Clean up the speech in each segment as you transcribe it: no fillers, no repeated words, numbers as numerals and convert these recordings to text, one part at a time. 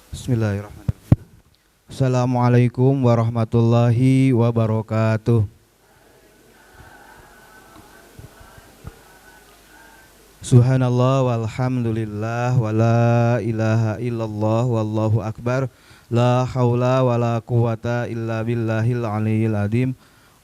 Bismillahirrahmanirrahim. Assalamualaikum warahmatullahi wabarakatuh. Subhanallah walhamdulillah wala ilaha illallah wallahu akbar. La haula wala quwata illa billahil aliyil azim.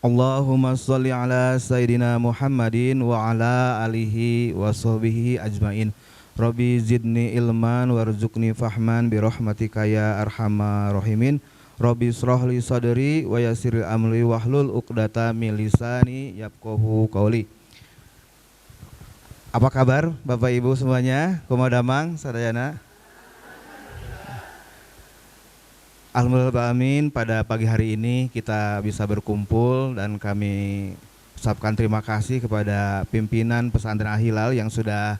Allahumma sholli ala sayyidina Muhammadin wa ala alihi wa sahbihi ajmain. Rabbi zidni ilman warzuqni fahman birahmatika ya arhamar rahimin. Rabbi shrahli sadri wa yassir amri wahlul uqdata min lisani yafqahu qauli. Apa kabar Bapak Ibu semuanya? Kumadamang sadayana. Alhamdulillah amin, pada pagi hari ini kita bisa berkumpul dan kami ucapkan terima kasih kepada pimpinan pesantren Al-Hilal yang sudah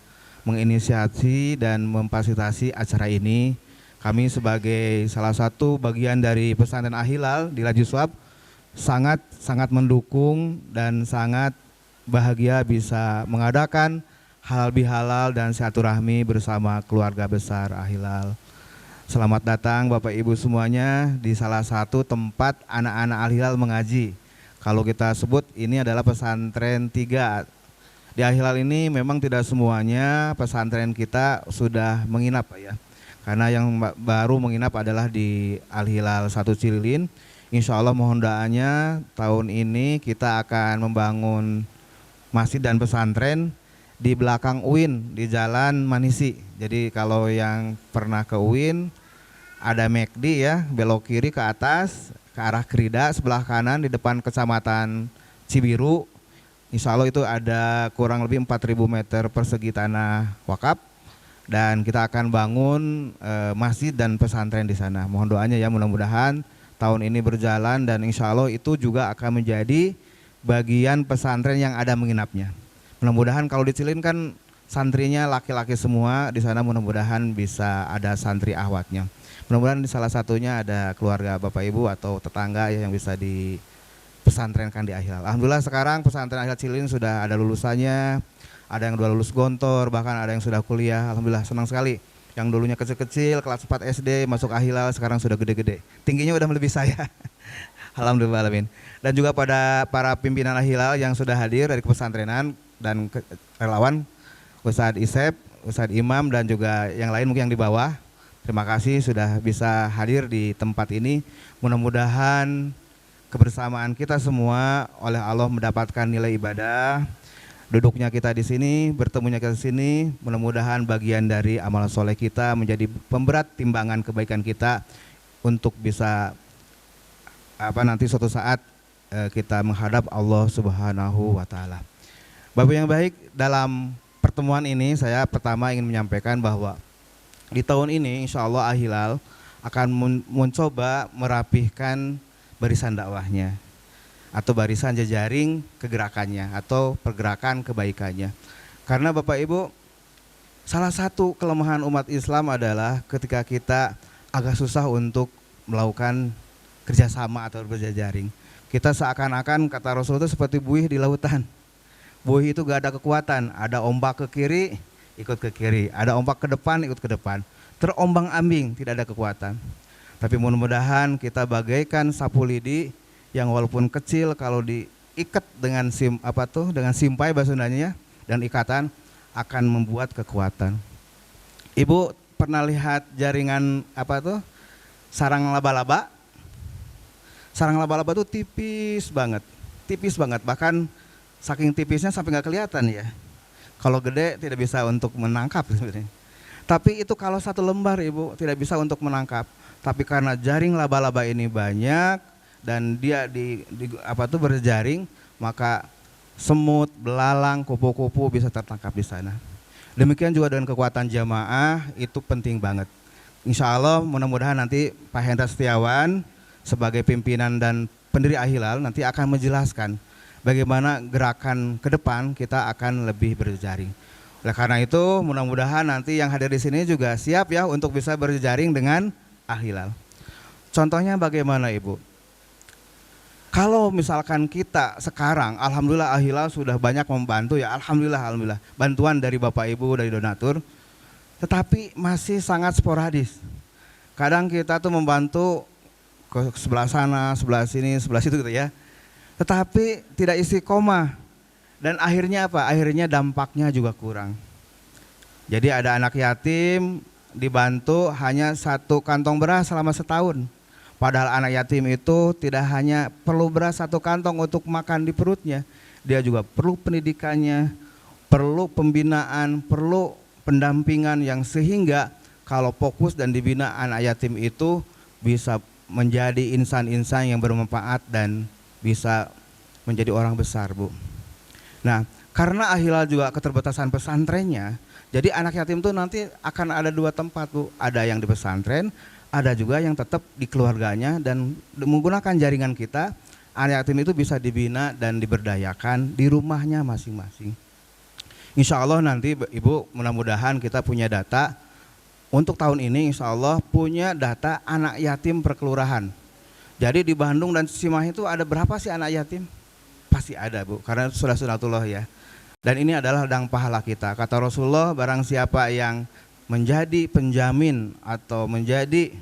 menginisiasi dan memfasilitasi acara ini. Kami sebagai salah satu bagian dari pesantren Al-Hilal di Lajuswab sangat mendukung dan sangat bahagia bisa mengadakan halal bihalal dan silaturahmi bersama keluarga besar Al-Hilal. Selamat datang Bapak Ibu semuanya di salah satu tempat anak-anak Al-Hilal mengaji. Kalau kita sebut ini adalah pesantren 3. Di Al-Hilal ini memang tidak semuanya pesantren kita sudah menginap ya. Karena yang baru menginap adalah di Al-Hilal 1 Cililin. Insya Allah mohon doanya tahun ini kita akan membangun masjid dan pesantren di belakang UIN di Jalan Manisi. Jadi kalau yang pernah ke UIN ada McD ya, belok kiri ke atas ke arah Krida, sebelah kanan di depan Kecamatan Cibiru. Insya Allah itu ada kurang lebih 4.000 meter persegi tanah wakaf dan kita akan bangun masjid dan pesantren di sana. Mohon doanya ya, mudah-mudahan tahun ini berjalan dan insya Allah itu juga akan menjadi bagian pesantren yang ada menginapnya. Mudah-mudahan kalau di Cilin kan santrinya laki-laki semua, di sana mudah-mudahan bisa ada santri ahwatnya. Mudah-mudahan di salah satunya ada keluarga Bapak Ibu atau tetangga ya yang bisa di pesantrenkan di Al-Hilal. Alhamdulillah sekarang pesantren Al-Hilal Cilin sudah ada lulusannya, ada yang sudah lulus gontor, bahkan ada yang sudah kuliah. Alhamdulillah senang sekali. Yang dulunya kecil-kecil, kelas 4 SD masuk Al-Hilal, sekarang sudah gede-gede. Tingginya udah melebihi saya. Alhamdulillah alamin. Dan juga pada para pimpinan Al-Hilal yang sudah hadir dari pesantrenan dan relawan, Ustadz Isep, Ustadz Imam dan juga yang lain mungkin yang di bawah. Terima kasih sudah bisa hadir di tempat ini. Mudah-mudahan kebersamaan kita semua oleh Allah mendapatkan nilai ibadah. Duduknya kita di sini, bertemunya kita di sini, mudah-mudahan bagian dari amal soleh kita menjadi pemberat timbangan kebaikan kita untuk bisa nanti suatu saat kita menghadap Allah Subhanahu wa taala. Bapak yang baik, dalam pertemuan ini saya pertama ingin menyampaikan bahwa di tahun ini insya Allah Al-Hilal akan mencoba merapihkan barisan dakwahnya atau barisan jejaring kegerakannya atau pergerakan kebaikannya. Karena Bapak Ibu, salah satu kelemahan umat Islam adalah ketika kita agak susah untuk melakukan kerjasama atau berjejaring. Kita seakan-akan kata Rasul itu seperti buih di lautan. Buih itu gak ada kekuatan, ada ombak ke kiri ikut ke kiri, ada ombak ke depan ikut ke depan, terombang ambing, tidak ada kekuatan. Tapi mudah-mudahan kita bagaikan sapu lidi yang walaupun kecil kalau diikat dengan dengan simpai bahasa Sundanya dan ikatan akan membuat kekuatan. Ibu pernah lihat jaringan sarang laba-laba? Sarang laba-laba itu tipis banget, bahkan saking tipisnya sampai nggak kelihatan ya. Kalau gede tidak bisa untuk menangkap sebenarnya. Tapi itu kalau satu lembar Ibu tidak bisa untuk menangkap. Tapi karena jaring laba-laba ini banyak dan dia berjaring, maka semut, belalang, kupu-kupu bisa tertangkap di sana. Demikian juga dengan kekuatan jamaah itu penting banget. Insya Allah mudah-mudahan nanti Pak Hendra Setiawan sebagai pimpinan dan pendiri Al-Hilal nanti akan menjelaskan bagaimana gerakan ke depan kita akan lebih berjaring. Oleh karena itu mudah-mudahan nanti yang hadir di sini juga siap ya untuk bisa berjaring dengan Al-Hilal. Contohnya bagaimana Ibu? Kalau misalkan kita sekarang, alhamdulillah Al-Hilal sudah banyak membantu ya, alhamdulillah, bantuan dari Bapak Ibu, dari donatur, tetapi masih sangat sporadis. Kadang kita tuh membantu ke sebelah sana, sebelah sini, sebelah situ gitu ya. Tetapi tidak istiqomah. Dan akhirnya apa? Akhirnya dampaknya juga kurang. Jadi ada anak yatim dibantu hanya 1 kantong beras selama setahun. Padahal anak yatim itu tidak hanya perlu beras 1 kantong untuk makan di perutnya, dia juga perlu pendidikannya, perlu pembinaan, perlu pendampingan yang sehingga kalau fokus dan dibina anak yatim itu bisa menjadi insan-insan yang bermanfaat dan bisa menjadi orang besar, Bu. Nah, karena Al-Hilal juga keterbatasan pesantrennya, jadi anak yatim itu nanti akan ada 2 tempat, Bu. Ada yang di pesantren, ada juga yang tetap di keluarganya, dan menggunakan jaringan kita, anak yatim itu bisa dibina dan diberdayakan di rumahnya masing-masing. Insya Allah nanti Ibu mudah-mudahan kita punya data, untuk tahun ini insya Allah punya data anak yatim per kelurahan. Jadi di Bandung dan Cimahi itu ada berapa sih anak yatim? Pasti ada, Bu, karena sudah sunatullah ya. Dan ini adalah ladang pahala kita. Kata Rasulullah, barang siapa yang menjadi penjamin atau menjadi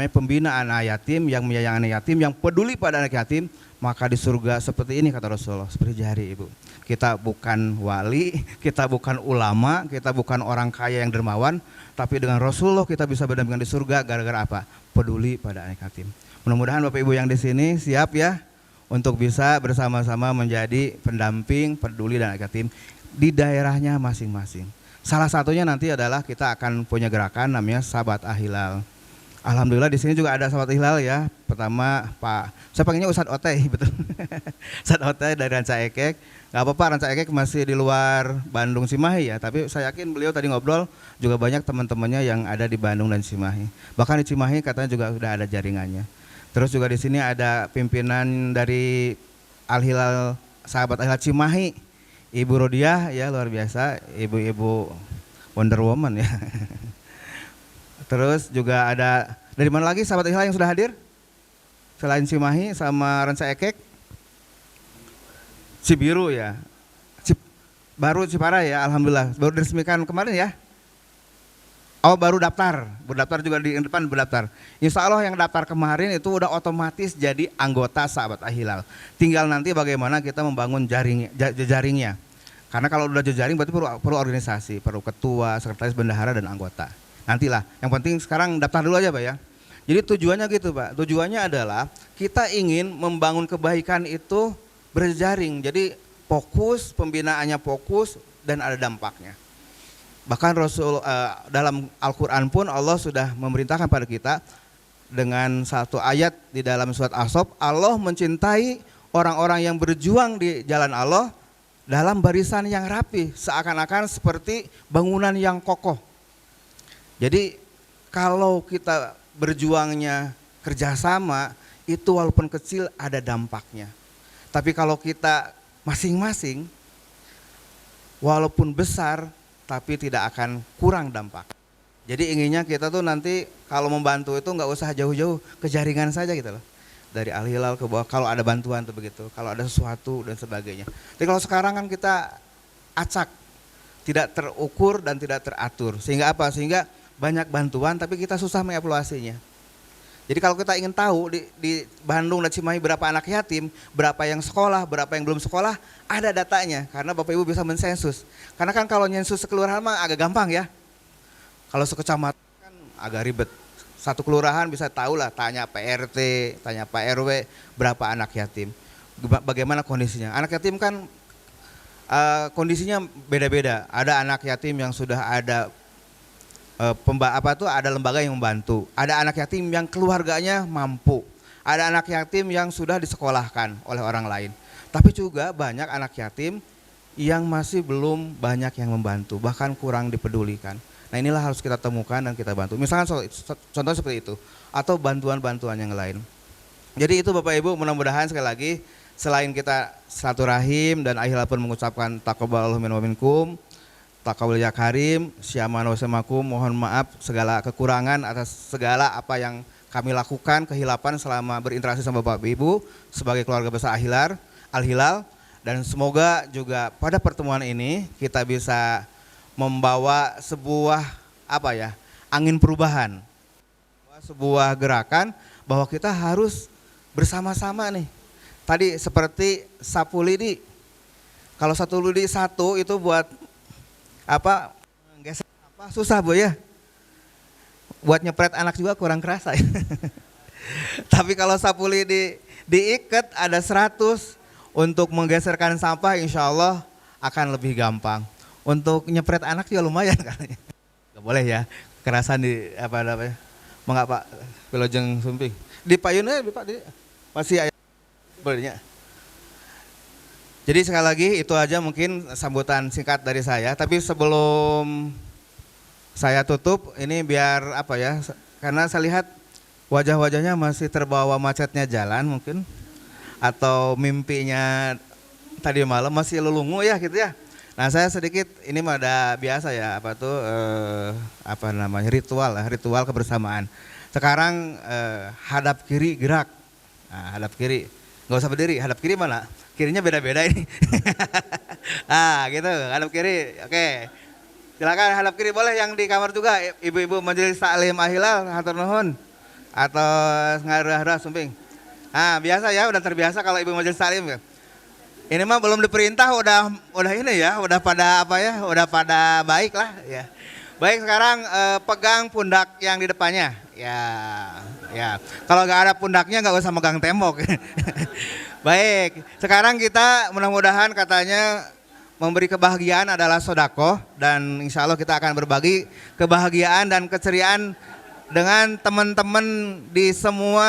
pembina anak yatim, yang menyayangi anak yatim, yang peduli pada anak yatim, maka di surga seperti ini kata Rasulullah, seperti jari, Ibu. Kita bukan wali, kita bukan ulama, kita bukan orang kaya yang dermawan, tapi dengan Rasulullah kita bisa berdampingan di surga gara-gara apa? Peduli pada anak yatim. Mudah-mudahan Bapak Ibu yang di sini siap ya untuk bisa bersama-sama menjadi pendamping peduli dan anak yatim di daerahnya masing-masing. Salah satunya nanti adalah kita akan punya gerakan namanya Sahabat Al-Hilal. Alhamdulillah di sini juga ada Sahabat Al-Hilal ya. Pertama saya panggilnya Ustadz Otey, betul. Ustadz Otey dari Ranca Ekek. Gak apa-apa, Ranca Ekek masih di luar Bandung Cimahi ya. Tapi saya yakin beliau tadi ngobrol juga banyak teman-temannya yang ada di Bandung dan Cimahi. Bahkan di Cimahi katanya juga sudah ada jaringannya. Terus juga di sini ada pimpinan dari Al-Hilal, Sahabat Al-Hilal Cimahi, Ibu Rodiah ya, luar biasa, ibu-ibu Wonder Woman ya. Terus juga ada dari mana lagi Sahabat Al-Hilal yang sudah hadir? Selain Cimahi sama Ranca Ekek? Cibiru ya. Baru Cipara ya, alhamdulillah. Baru diresmikan kemarin ya. Oh, baru daftar juga di depan berdaftar. Insya Allah yang daftar kemarin itu udah otomatis jadi anggota Sahabat Al-Hilal. Tinggal nanti bagaimana kita membangun jaringnya. Karena kalau udah jejaring berarti perlu organisasi, perlu ketua, sekretaris, bendahara dan anggota. Nantilah. Yang penting sekarang daftar dulu aja, Pak ya. Jadi tujuannya gitu, Pak. Tujuannya adalah kita ingin membangun kebaikan itu berjaring. Jadi fokus, pembinaannya fokus dan ada dampaknya. Bahkan dalam Al-Quran pun Allah sudah memerintahkan pada kita dengan satu ayat di dalam surat As-Saff, Allah mencintai orang-orang yang berjuang di jalan Allah dalam barisan yang rapi, seakan-akan seperti bangunan yang kokoh. Jadi kalau kita berjuangnya kerjasama, itu walaupun kecil ada dampaknya. Tapi kalau kita masing-masing, walaupun besar, tapi tidak akan kurang dampak. Jadi inginnya kita tuh nanti kalau membantu itu nggak usah jauh-jauh, ke jaringan saja gitu loh. Dari Al-Hilal ke bawah, kalau ada bantuan tuh begitu, kalau ada sesuatu dan sebagainya. Tapi kalau sekarang kan kita acak, tidak terukur dan tidak teratur. Sehingga apa? Sehingga banyak bantuan tapi kita susah mengevaluasinya. Jadi kalau kita ingin tahu di Bandung dan Cimahi berapa anak yatim, berapa yang sekolah, berapa yang belum sekolah, ada datanya. Karena Bapak Ibu bisa mensensus. Karena kan kalau nyensus sekelurahan mah agak gampang ya. Kalau sekecamatan kan agak ribet. Satu kelurahan bisa tahu lah, tanya PRT, tanya Pak RW, berapa anak yatim. Bagaimana kondisinya. Anak yatim kan kondisinya beda-beda. Ada anak yatim yang sudah ada ada lembaga yang membantu. Ada anak yatim yang keluarganya mampu. Ada anak yatim yang sudah disekolahkan oleh orang lain. Tapi juga banyak anak yatim yang masih belum banyak yang membantu, bahkan kurang dipedulikan. Nah inilah harus kita temukan dan kita bantu. Misalkan contoh seperti itu, atau bantuan-bantuan yang lain. Jadi itu Bapak Ibu, mudah-mudahan sekali lagi selain kita silaturahim dan Al-Hilal pun mengucapkan taqabbalallahu minna wa minkum, taqabbal ya karim, syaman wa samakum, mohon maaf segala kekurangan atas segala apa yang kami lakukan, kehilapan selama berinteraksi sama Bapak Ibu sebagai keluarga besar Al-Hilal, dan semoga juga pada pertemuan ini kita bisa membawa sebuah angin perubahan sebuah gerakan bahwa kita harus bersama-sama nih. Tadi seperti sapu lidi. Kalau satu lidi satu itu buat apa? Geser apa? Susah Bu ya. Buat nyepret anak juga kurang kerasa ya. Tapi kalau sapu lidi diikat ada 100 untuk menggeserkan sampah insya Allah akan lebih gampang. Untuk nyepret anak juga lumayan kali. Gak boleh ya, kerasan di apa namanya? Mengapa Wilujeng Sumping. Di payunnya Pak di masih ayat bolehnya. Jadi sekali lagi itu aja mungkin sambutan singkat dari saya. Tapi sebelum saya tutup ini biar apa ya? Karena saya lihat wajah-wajahnya masih terbawa macetnya jalan mungkin atau mimpinya tadi malam masih lelungu ya gitu ya. Nah saya sedikit ini mah ada biasa ya apa tuh apa namanya ritual lah, ritual kebersamaan. Sekarang hadap kiri gerak, nah, hadap kiri nggak usah berdiri, hadap kiri mana? Kirinya beda-beda ini. Ah gitu, hadap kiri, oke. Silakan hadap kiri boleh yang di kamar juga, ibu-ibu majelis taklim Ahilal, hatur nuhun atau ngarah-ngarah Sumping. Ah biasa ya, udah terbiasa kalau ibu majelis taklim ya. Ini mah belum diperintah udah ini ya, udah pada apa ya, udah pada baik lah ya. Baik sekarang pegang pundak yang di depannya, ya. Kalau nggak ada pundaknya nggak usah megang tembok. Baik, sekarang kita mudah-mudahan katanya memberi kebahagiaan adalah sodako dan insya Allah kita akan berbagi kebahagiaan dan keceriaan dengan teman-teman di semua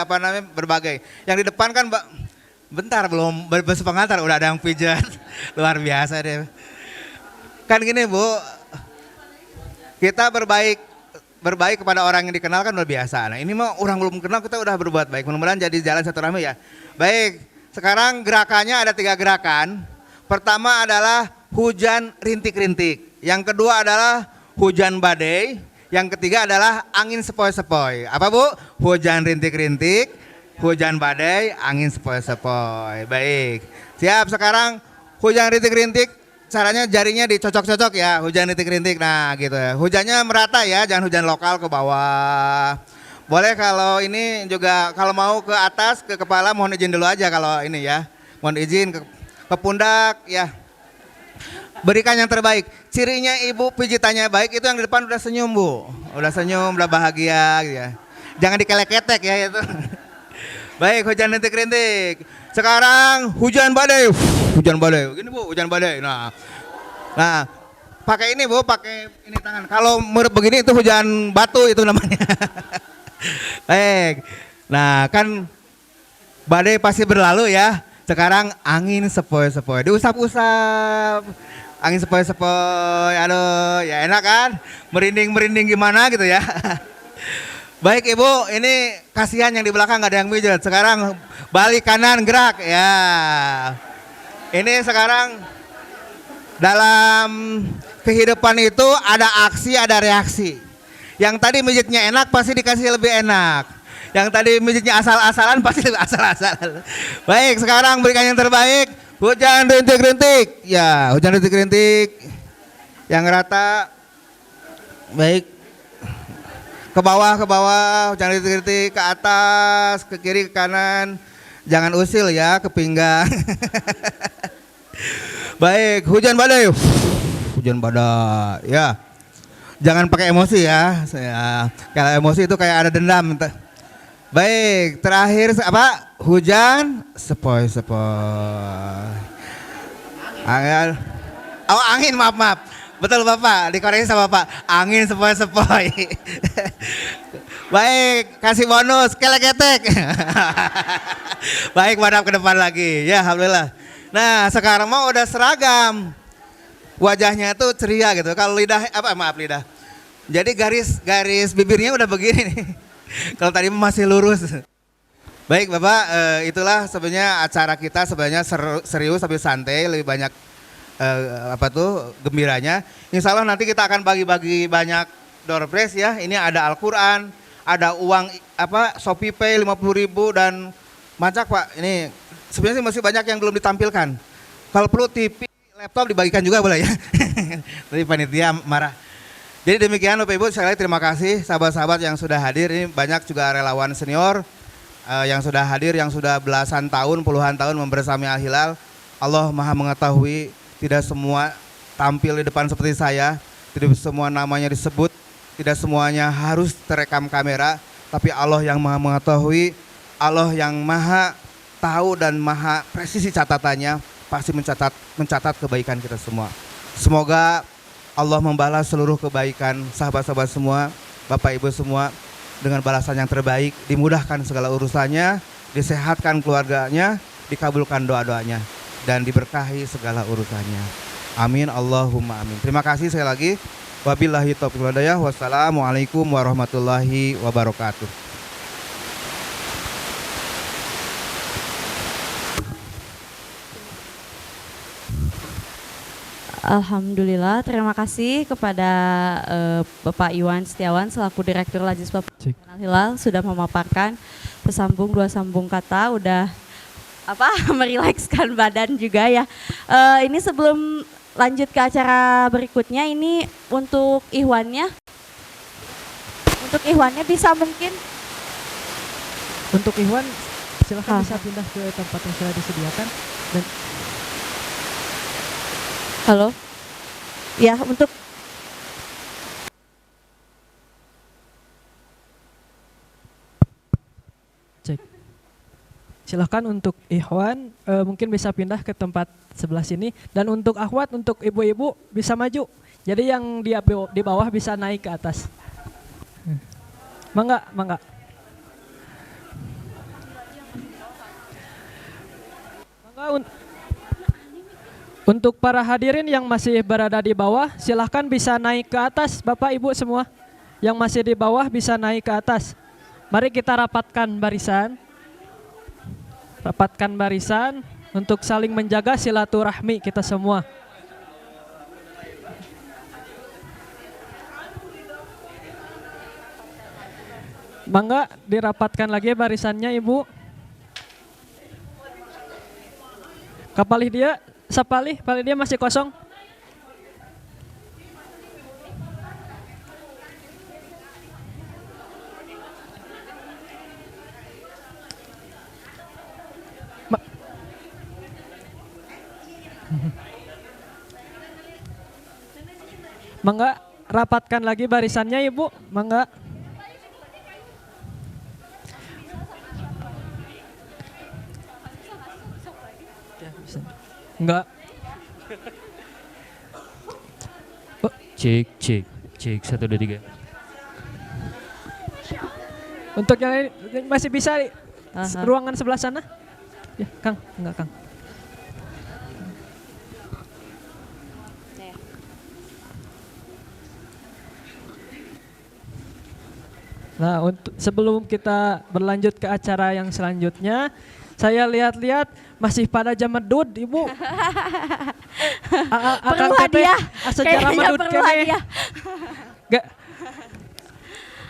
apa namanya berbagai. Yang di depan kan bentar belum bersepengantar udah ada yang pijat. Luar biasa deh. Kan gini Bu, kita berbaik kepada orang yang dikenal kan luar biasa. Nah ini mah orang belum kenal kita udah berbuat baik. Mudah-mudahan jadi jalan silaturahmi ya. Baik, sekarang gerakannya ada 3 gerakan. Pertama adalah hujan rintik-rintik. Yang kedua adalah hujan badai. Yang ketiga adalah angin sepoi-sepoi. Apa Bu? Hujan rintik-rintik, hujan badai, angin sepoi-sepoi. Baik. Siap, sekarang hujan rintik-rintik, caranya jarinya dicocok-cocok ya, hujan rintik-rintik. Nah, gitu ya. Hujannya merata ya, jangan hujan lokal ke bawah. Boleh kalau ini juga kalau mau ke atas ke kepala mohon izin dulu aja kalau ini ya. Mohon izin ke pundak ya. Berikan yang terbaik. Cirinya ibu pijitannya baik itu yang di depan udah senyum Bu. Udah senyum, udah bahagia gitu ya. Jangan dikelek-ketek ya itu. Baik, hujan rintik-rintik. Sekarang hujan badai. Hujan badai. Gini Bu, hujan badai. Nah, pakai ini Bu, pakai ini tangan. Kalau begini itu hujan batu itu namanya. Baik. Nah, kan badai pasti berlalu ya. Sekarang angin sepoi-sepoi. Diusap-usap. Angin sepoi-sepoi. Aduh, ya enak kan? Merinding-merinding gimana gitu ya. Baik Ibu, ini kasihan yang di belakang gak ada yang mijat. Sekarang balik kanan gerak ya. Ini sekarang dalam kehidupan itu ada aksi, ada reaksi. Yang tadi mijitnya enak pasti dikasih lebih enak. Yang tadi mijitnya asal-asalan pasti lebih asal-asalan. Baik, sekarang berikan yang terbaik. Hujan rintik-rintik. Ya, hujan rintik-rintik. Yang rata. Baik. Ke bawah, hujan rintik-rintik, ke atas, ke kiri, ke kanan. Jangan usil ya, ke pinggang. Baik, hujan badai. Hujan badai, ya. Jangan pakai emosi ya. Kalau emosi itu kayak ada dendam. Baik, terakhir apa? Hujan sepoi-sepoi. Angin, maaf. Betul Bapak, dikoreksi sama Bapak. Angin sepoi-sepoi. Baik, kasih bonus kelek-ketek. Baik, madap ke depan lagi. Ya, alhamdulillah. Nah, sekarang mau udah seragam. Wajahnya tuh ceria gitu. Kalau lidah lidah. Jadi garis bibirnya udah begini nih. Kalau tadi masih lurus. Baik, Bapak, itulah sebenarnya acara kita sebenarnya serius tapi santai, lebih banyak gembiranya. Insya Allah nanti kita akan bagi-bagi banyak door prize ya. Ini ada Al-Quran, ada uang Shopee Pay 50.000 dan macak Pak. Ini sebenarnya masih banyak yang belum ditampilkan. Kalau perlu TV, laptop dibagikan juga boleh ya. Tadi panitia marah. Jadi demikian Bapak Ibu, sekali lagi terima kasih sahabat-sahabat yang sudah hadir. Ini banyak juga relawan senior yang sudah hadir, yang sudah belasan tahun, puluhan tahun membersami Al-Hilal. Allah Maha mengetahui, tidak semua tampil di depan seperti saya, tidak semua namanya disebut, tidak semuanya harus terekam kamera, tapi Allah yang Maha mengetahui, Allah yang Maha tahu dan Maha presisi catatannya, pasti mencatat kebaikan kita semua. Semoga Allah membalas seluruh kebaikan sahabat-sahabat semua, Bapak Ibu semua dengan balasan yang terbaik, dimudahkan segala urusannya, disehatkan keluarganya, dikabulkan doa-doanya, dan diberkahi segala urusannya. Amin, Allahumma amin. Terima kasih sekali lagi. Wabillahi taufiq wal hidayah. Wassalamualaikum warahmatullahi wabarakatuh. Alhamdulillah, terima kasih kepada Bapak Iwan Setiawan selaku Direktur Lajis Al-Hilal sudah memaparkan bersambung dua sambung kata, udah merilekskan badan juga ya. Ini sebelum lanjut ke acara berikutnya, ini untuk Ikhwannya bisa mungkin untuk Ikhwan silahkan bisa pindah ke tempat yang sudah disediakan. Dan halo, ya untuk cek. Silahkan untuk Ikhwan mungkin bisa pindah ke tempat sebelah sini, dan untuk akhwat, untuk ibu-ibu bisa maju. Jadi yang di bawah bisa naik ke atas. Mangga. Untuk para hadirin yang masih berada di bawah, silahkan bisa naik ke atas, Bapak Ibu semua. Yang masih di bawah bisa naik ke atas. Mari kita rapatkan barisan. Rapatkan barisan untuk saling menjaga silaturahmi kita semua. Mangga dirapatkan lagi barisannya, Ibu. Kapalih dia, sapalih dia masih kosong. Mangga rapatkan lagi barisannya, Ibu. Mangga. Enggak. Cek 1 2 3. Untuk yang lain masih bisa ruangan sebelah sana? Ya, Kang, enggak, Kang. Nah, untuk sebelum kita berlanjut ke acara yang selanjutnya, saya lihat-lihat masih pada jam medut, Ibu. perlu hadiah. Sejarah medut kene. Gak.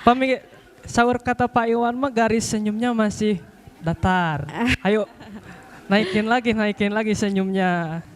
Pamik sahur kata Pak Iwan mah garis senyumnya masih datar. Ayo naikin lagi senyumnya.